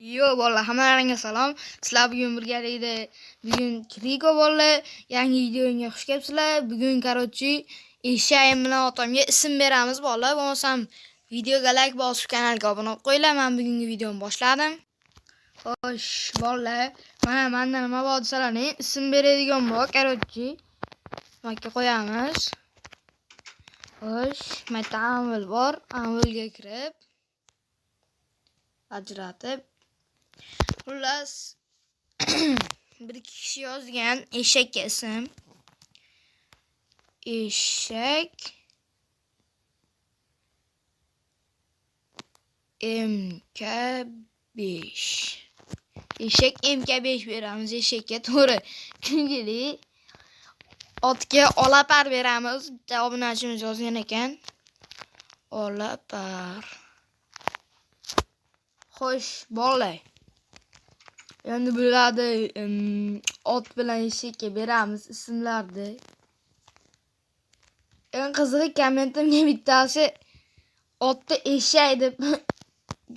Yo bola, hammalaringga salom. Sizlar bugun birgalikda Kriko bola yangi videoga xush kelibsizlar. Bugun eshagim bilan otamga ism beramiz bola. Bo'lmasam videoga like bosib kanalga obuna bo'lib qo'yinglar. Men bugungi videoni boshladim. Xo'sh, bola, mendan nima bor desalarni ism beradigan bor, Makka qo'yamiz. Xo'sh, mana anvil bor. Anvilga kirib ajratib xullas bir kishi yozgan eshakka ism. Eshak MK5. Eshak MK5 beramiz eshakka, to'g'ri. Chunki otga olapar beramiz. Javobini yozgan ekan. Olapar. Xo'sh, bolalar. Endi bularni ot bilan eshakka beramiz ismlarni. Eng qizig'i kommentimga bittasi otni eshak deb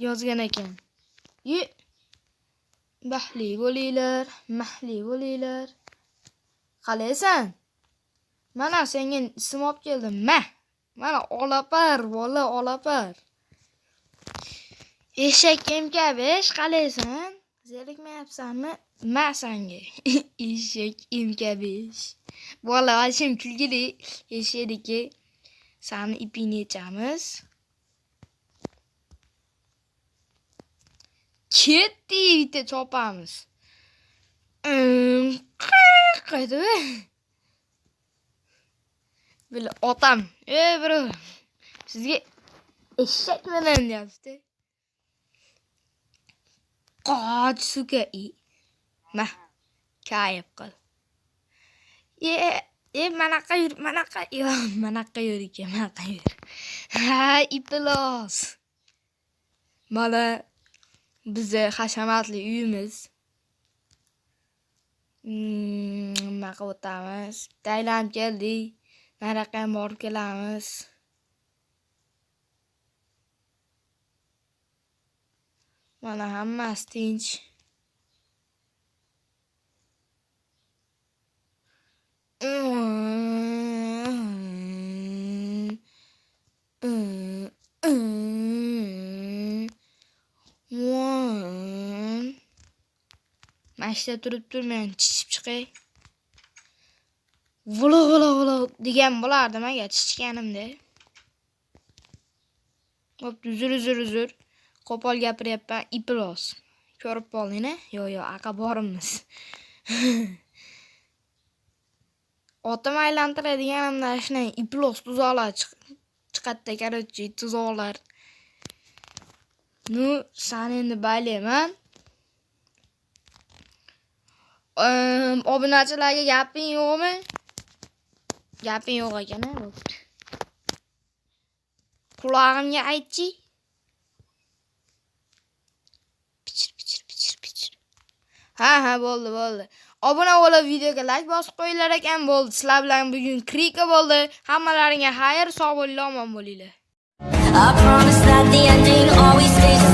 yozgan ekan. Baxtli bo'linglar, mahli bo'linglar. Qalaysan? Mana senga ism olib keldim. Mana olapar, bola olapar. Eshak MK5 qalaysan? Zerikmayapsanmi? Sanga. Eshak MK5. Bola, ashim kulgili eshakniki. Sani ipini yechamiz. Ketdi bitta chopamiz. Qayda? Bila otam. Bro. Sizga eshak bilan deyapti. Qoch suka kayib qil. Manaqa yur ekan, manaqa yur. Iplos. Mana bizni hashamatli uyimiz. Nima qilib o'tamiz? Tayland keldik. Nariyoqqa ham borib kelamiz. Mana hammasi tinch. Mashta turib-turmay chichib chiqay. Volo degan bo'lardim agar chichganimda. Hop, uzr. Qo'pol gapiryapman, iplos. Ko'rib qoldingmi? Yo'q, aqa borimiz. Otim aylantiradiganimda shunday iplos tuzoqlar chiqadi, tuzoqlar. San endi baylayman. Obunachilarga gaping yo'qmi? Gaping yo'q ekan, bo'pti. Qulog'imga aytchi. Pichir. Ha, bo'ldi. Obuna bo'lib videoga like bosib qo'yinglar ekan, bo'ldi. Sizlar bilan bugun Kriko bo'ldi. Hammalaringga xayr, sog' bo'linglar, omon bo'linglar.